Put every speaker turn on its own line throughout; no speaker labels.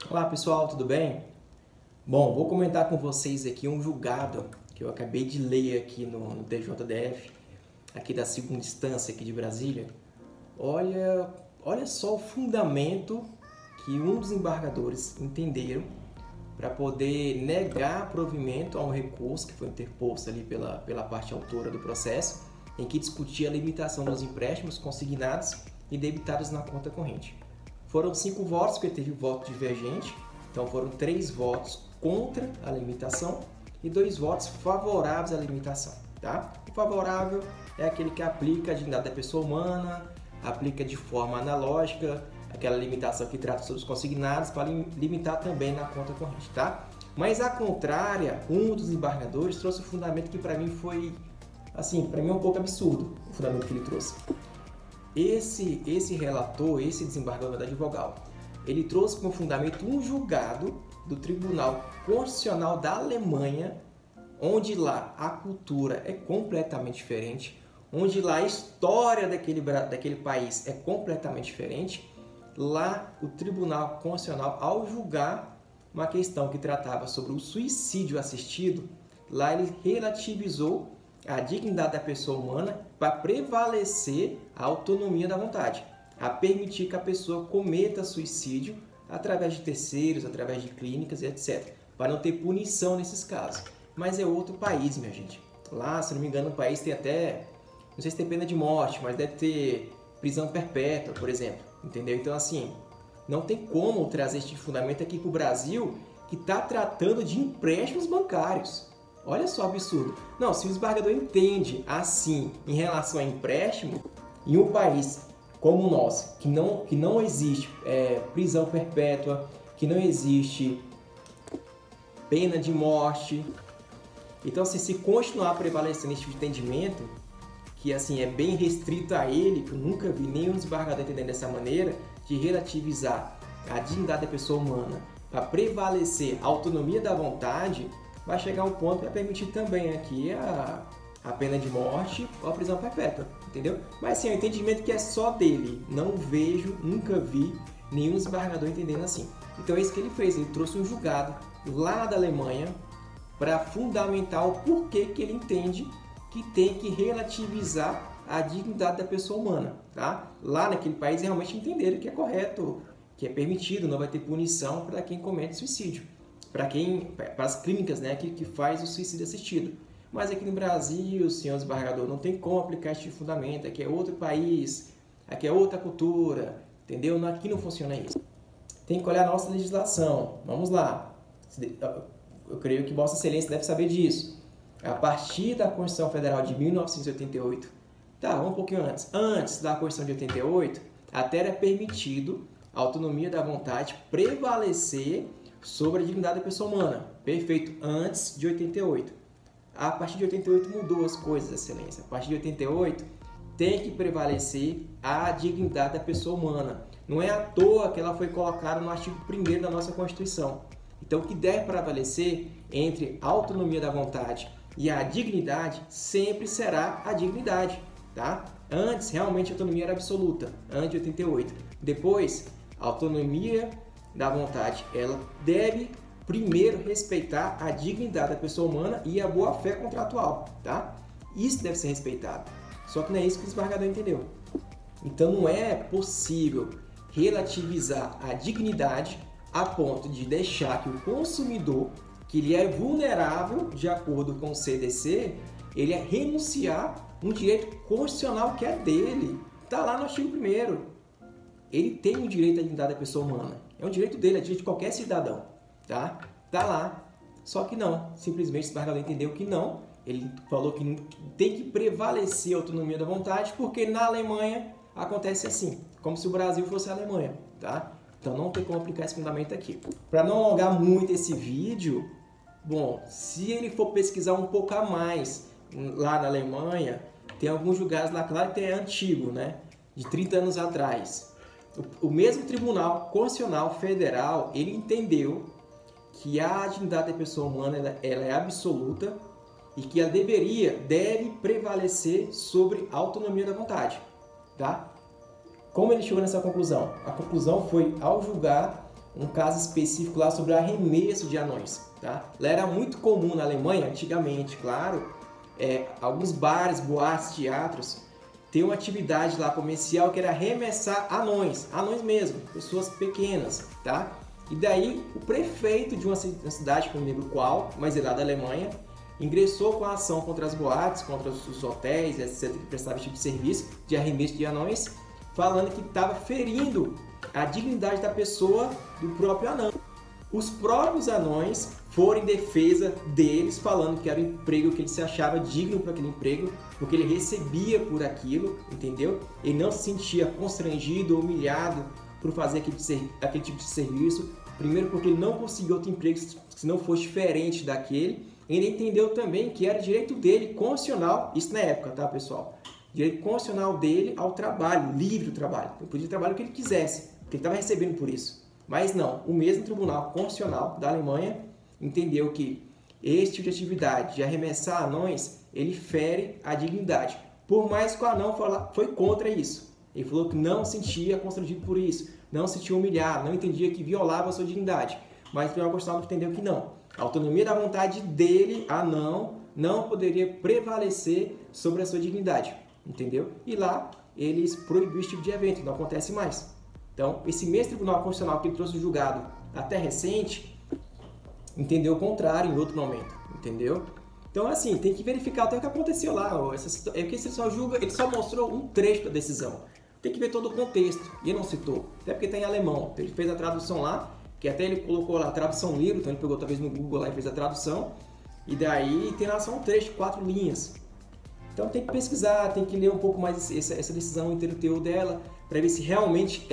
Olá pessoal, tudo bem? Bom, vou comentar com vocês aqui um julgado que eu acabei de ler aqui no TJDF, aqui da segunda instância aqui de Brasília. Olha só o fundamento que um dos embargadores entenderam para poder negar provimento a um recurso que foi interposto ali pela parte autora do processo, em que discutia a limitação dos empréstimos consignados e debitados na conta corrente. Foram 5 votos, porque teve voto divergente, então foram 3 votos contra a limitação e 2 votos favoráveis à limitação. Tá? O favorável é aquele que aplica a dignidade da pessoa humana, aplica de forma analógica aquela limitação que trata sobre os consignados para limitar também na conta corrente. Tá? Mas a contrária, um dos embargadores trouxe um fundamento que para mim foi, assim, para mim é um pouco absurdo, o fundamento que ele trouxe. Esse relator, esse desembargador advogado, ele trouxe como fundamento um julgado do Tribunal Constitucional da Alemanha, onde lá a cultura é completamente diferente, onde lá a história daquele país é completamente diferente. Lá o Tribunal Constitucional, ao julgar uma questão que tratava sobre o suicídio assistido, lá ele relativizou a dignidade da pessoa humana para prevalecer a autonomia da vontade, a permitir que a pessoa cometa suicídio através de terceiros, através de clínicas e etc., para não ter punição nesses casos. Mas é outro país, minha gente. Lá, se não me engano, o país tem até, não sei se tem pena de morte, mas deve ter prisão perpétua, por exemplo, entendeu? Então, assim, não tem como trazer este fundamento aqui para o Brasil, que está tratando de empréstimos bancários. Olha só o absurdo. Não, se o desembargador entende assim em relação a empréstimo, em um país como o nosso, que não existe prisão perpétua, que não existe pena de morte, então assim, se continuar prevalecendo esse tipo de entendimento, que assim é bem restrito a ele, que eu nunca vi nenhum desembargador entendendo dessa maneira, de relativizar a dignidade da pessoa humana para prevalecer a autonomia da vontade, vai chegar um ponto que vai permitir também aqui a pena de morte ou a prisão perpétua, entendeu? Mas assim, é um entendimento que é só dele. Não vejo, nunca vi nenhum desembargador entendendo assim. Então é isso que ele fez, ele trouxe um julgado lá da Alemanha para fundamentar o porquê que ele entende que tem que relativizar a dignidade da pessoa humana, tá? Lá naquele país realmente entenderam que é correto, que é permitido, não vai ter punição para quem comete suicídio. Para as clínicas, né, que faz o suicídio assistido. Mas aqui no Brasil, senhor desembargador, não tem como aplicar este fundamento. Aqui é outro país, aqui é outra cultura, entendeu? Aqui não funciona isso. Tem que olhar a nossa legislação. Vamos lá. Eu creio que Vossa Excelência deve saber disso. A partir da Constituição Federal de 1988, tá, um pouquinho antes da Constituição de 88, até era permitido a autonomia da vontade prevalecer sobre a dignidade da pessoa humana. Perfeito, antes de 88. A partir de 88 mudou as coisas, Excelência. A partir de 88 tem que prevalecer a dignidade da pessoa humana. Não é à toa que ela foi colocada no artigo 1º da nossa Constituição. Então, o que deve prevalecer entre a autonomia da vontade e a dignidade sempre será a dignidade, tá? Antes, realmente, a autonomia era absoluta, antes de 88. Depois, a autonomia da vontade, ela deve primeiro respeitar a dignidade da pessoa humana e a boa-fé contratual, tá? Isso deve ser respeitado. Só que não é isso que o desembargador entendeu. Então não é possível relativizar a dignidade a ponto de deixar que o consumidor, que ele é vulnerável de acordo com o CDC, ele é renunciar um direito constitucional que é dele. Está lá no artigo 1º. Ele tem o direito à dignidade da pessoa humana. É um direito dele, é direito de qualquer cidadão, tá? Tá lá. Só que não, simplesmente o desembargador entendeu que não. Ele falou que tem que prevalecer a autonomia da vontade, porque na Alemanha acontece assim, como se o Brasil fosse a Alemanha, tá? Então não tem como aplicar esse fundamento aqui. Para não alongar muito esse vídeo, bom, se ele for pesquisar um pouco a mais lá na Alemanha, tem alguns julgados lá, claro que é antigo, né? De 30 anos atrás. O mesmo Tribunal Constitucional Federal, ele entendeu que a dignidade da pessoa humana ela é absoluta e que ela deve prevalecer sobre a autonomia da vontade, tá? Como ele chegou nessa conclusão? A conclusão foi ao julgar um caso específico lá sobre arremesso de anões, tá? Lá era muito comum na Alemanha, antigamente, claro, alguns bares, boates, teatros, ter uma atividade lá comercial que era arremessar anões mesmo, pessoas pequenas, tá? E daí o prefeito de uma cidade, que eu não lembro qual, mas é lá da Alemanha, ingressou com a ação contra as boates, contra os hotéis, etc., que prestavam esse tipo de serviço de arremesso de anões, falando que estava ferindo a dignidade da pessoa do próprio anão. Os próprios anões foram em defesa deles, falando que era o emprego que ele se achava digno para aquele emprego, porque ele recebia por aquilo, entendeu? Ele não se sentia constrangido ou humilhado por fazer aquele tipo de serviço. Primeiro porque ele não conseguiu outro emprego se não fosse diferente daquele. Ele entendeu também que era direito dele, constitucional, isso na época, tá, pessoal? Direito constitucional dele ao trabalho, livre trabalho. Ele podia trabalhar o que ele quisesse, porque ele estava recebendo por isso. Mas não, o mesmo Tribunal Constitucional da Alemanha entendeu que esse tipo de atividade de arremessar anões, ele fere a dignidade. Por mais que o anão foi contra isso. Ele falou que não se sentia constrangido por isso, não se sentia humilhado, não entendia que violava a sua dignidade. Mas o Tribunal Constitucional entendeu que não. A autonomia da vontade dele, anão, não poderia prevalecer sobre a sua dignidade. Entendeu? E lá eles proibiram esse tipo de evento, não acontece mais. Então, esse mesmo Tribunal Constitucional que ele trouxe o julgado até recente, entendeu o contrário em outro momento, entendeu? Então, assim, tem que verificar até o que aconteceu lá. É que ele só mostrou um trecho da decisão. Tem que ver todo o contexto. E ele não citou, até porque está em alemão. Ele fez a tradução lá, que até ele colocou lá a tradução livre, então ele pegou talvez no Google lá e fez a tradução. E daí tem lá só um trecho, 4 linhas. Então tem que pesquisar, tem que ler um pouco mais essa decisão, o teor dela, para ver se realmente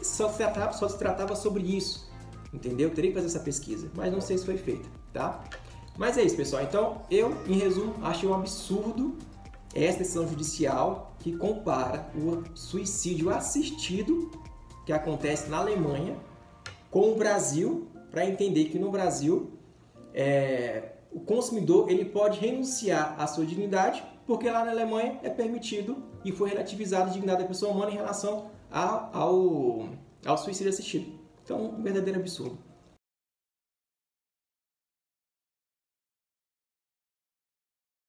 só se tratava sobre isso, entendeu? Teria que fazer essa pesquisa, mas não sei se foi feita, tá? Mas é isso, pessoal. Então eu, em resumo, achei um absurdo essa decisão judicial que compara o suicídio assistido que acontece na Alemanha com o Brasil, para entender que no Brasil o consumidor ele pode renunciar à sua dignidade, porque lá na Alemanha é permitido e foi relativizada a dignidade da pessoa humana em relação ao suicídio assistido. Então, um verdadeiro absurdo.